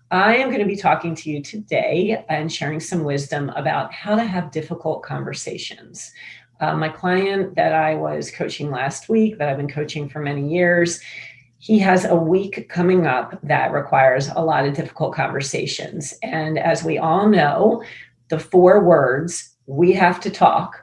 I am going to be talking to you today and sharing some wisdom about how to have difficult conversations. My client that I was coaching last week, that I've been coaching for many years, he has a week coming up that requires a lot of difficult conversations. And as we all know, the 4 words, we have to talk,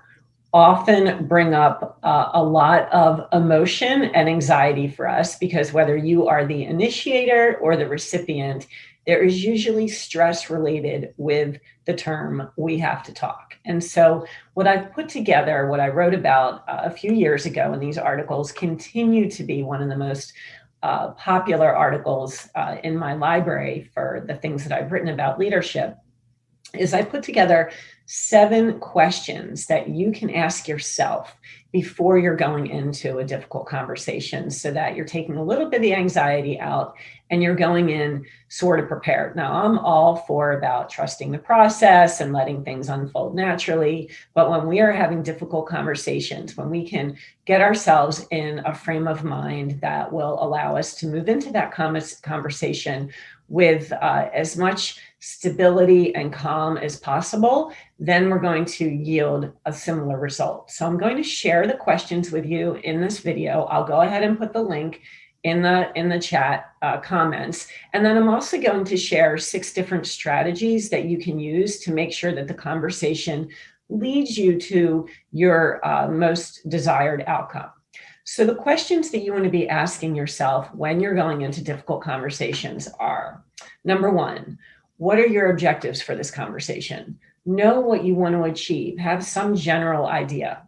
often bring up a lot of emotion and anxiety for us because whether you are the initiator or the recipient, there is usually stress related with the term we have to talk. And so, what I've put together, what I wrote about a few years ago in these articles, continue to be one of the most popular articles in my library for the things that I've written about leadership is I put together 7 questions that you can ask yourself before you're going into a difficult conversation so that you're taking a little bit of the anxiety out and you're going in sort of prepared. Now, I'm all for about trusting the process and letting things unfold naturally. But when we are having difficult conversations, when we can get ourselves in a frame of mind that will allow us to move into that conversation with as much stability and calm as possible, then we're going to yield a similar result. So I'm going to share the questions with you in this video. I'll go ahead and put the link in the chat comments. And then I'm also going to share 6 different strategies that you can use to make sure that the conversation leads you to your most desired outcome. So the questions that you want to be asking yourself when you're going into difficult conversations are, number 1, what are your objectives for this conversation? Know what you want to achieve. Have some general idea.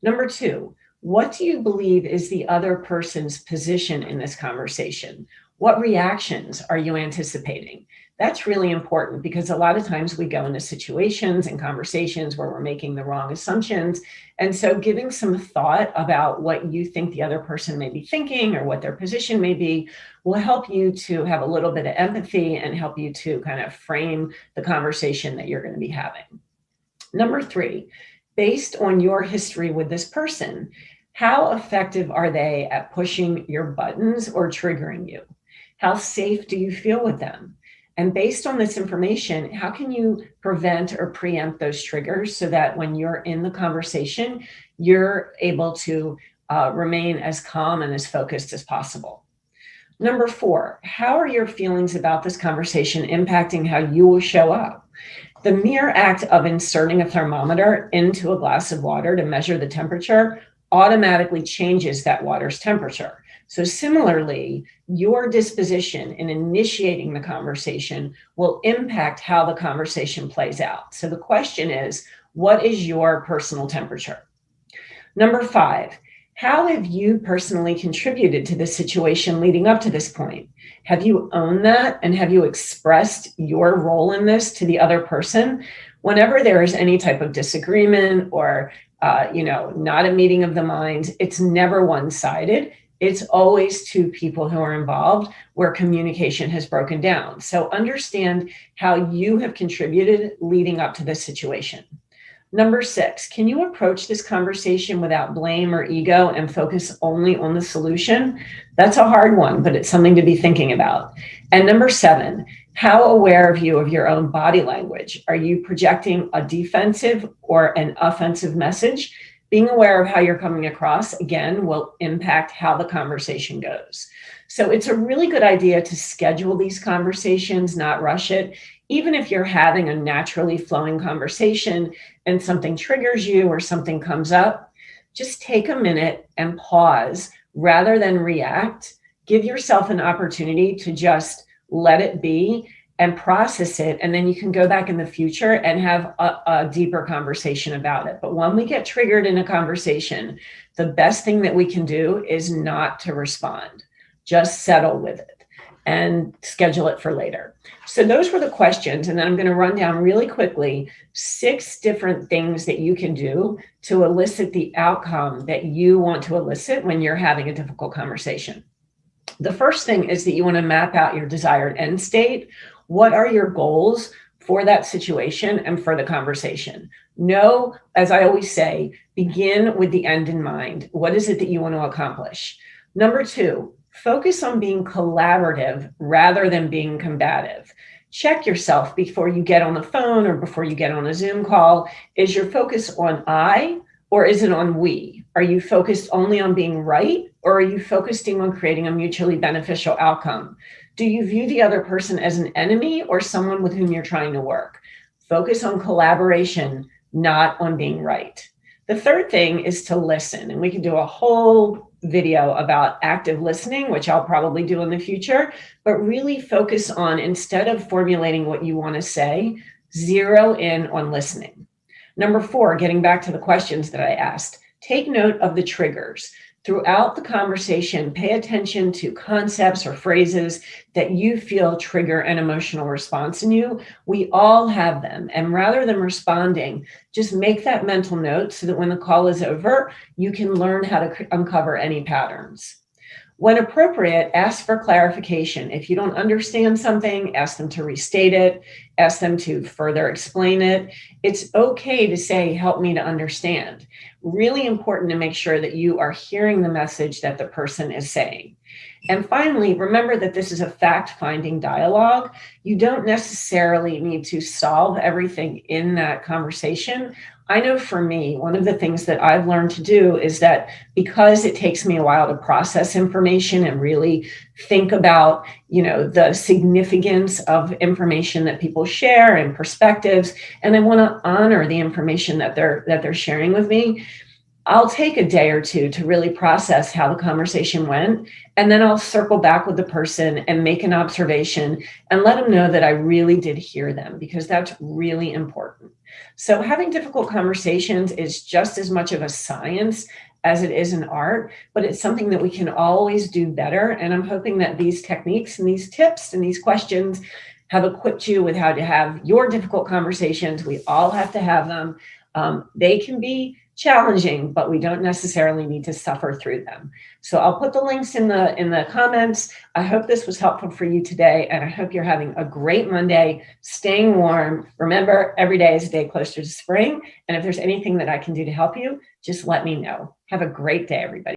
Number 2, what do you believe is the other person's position in this conversation? What reactions are you anticipating? That's really important because a lot of times we go into situations and conversations where we're making the wrong assumptions. And so giving some thought about what you think the other person may be thinking or what their position may be will help you to have a little bit of empathy and help you to kind of frame the conversation that you're going to be having. Number 3, based on your history with this person, how effective are they at pushing your buttons or triggering you? How safe do you feel with them? And based on this information, how can you prevent or preempt those triggers so that when you're in the conversation, you're able to remain as calm and as focused as possible? Number 4, how are your feelings about this conversation impacting how you will show up? The mere act of inserting a thermometer into a glass of water to measure the temperature automatically changes that water's temperature. So similarly, your disposition in initiating the conversation will impact how the conversation plays out. So the question is, what is your personal temperature? Number 5, how have you personally contributed to the situation leading up to this point? Have you owned that and have you expressed your role in this to the other person? Whenever there is any type of disagreement or not a meeting of the minds, it's never one-sided. It's always 2 people who are involved where communication has broken down. So understand how you have contributed leading up to this situation. Number 6, can you approach this conversation without blame or ego and focus only on the solution? That's a hard one, but it's something to be thinking about. And number 7, how aware are you of your own body language? Are you projecting a defensive or an offensive message? Being aware of how you're coming across, again, will impact how the conversation goes. So it's a really good idea to schedule these conversations, not rush it. Even if you're having a naturally flowing conversation and something triggers you or something comes up, just take a minute and pause rather than react. Give yourself an opportunity to just let it be and process it. And then you can go back in the future and have a deeper conversation about it. But when we get triggered in a conversation, the best thing that we can do is not to respond. Just settle with it and schedule it for later. So those were the questions. And then I'm going to run down really quickly 6 different things that you can do to elicit the outcome that you want to elicit when you're having a difficult conversation. The first thing is that you want to map out your desired end state. What are your goals for that situation and for the conversation? Know, as I always say, begin with the end in mind. What is it that you want to accomplish? Number 2, Focus on being collaborative rather than being combative. Check yourself before you get on the phone or before you get on a Zoom call. Is your focus on I or is it on we? Are you focused only on being right or are you focusing on creating a mutually beneficial outcome? Do you view the other person as an enemy or someone with whom you're trying to work? Focus on collaboration, not on being right. The third thing is to listen, and we can do a whole video about active listening, which I'll probably do in the future, but really focus on, instead of formulating what you want to say, zero in on listening. Number 4, getting back to the questions that I asked, take note of the triggers. Throughout the conversation, pay attention to concepts or phrases that you feel trigger an emotional response in you. We all have them. And rather than responding, just make that mental note so that when the call is over, you can learn how to uncover any patterns. When appropriate, ask for clarification. If you don't understand something, ask them to restate it, ask them to further explain it. It's okay to say, help me to understand. Really important to make sure that you are hearing the message that the person is saying. And finally, remember that this is a fact-finding dialogue. You don't necessarily need to solve everything in that conversation. I know for me, one of the things that I've learned to do is that because it takes me a while to process information and really think about, the significance of information that people share and perspectives, and I want to honor the information that they're sharing with me, I'll take a day or two to really process how the conversation went. And then I'll circle back with the person and make an observation and let them know that I really did hear them, because that's really important. So having difficult conversations is just as much of a science as it is an art, but it's something that we can always do better. And I'm hoping that these techniques and these tips and these questions have equipped you with how to have your difficult conversations. We all have to have them. They can be challenging, but we don't necessarily need to suffer through them. So I'll put the links in the comments. I hope this was helpful for you today, and I hope you're having a great Monday, staying warm. Remember, every day is a day closer to spring, and if there's anything that I can do to help you, just let me know. Have a great day, everybody.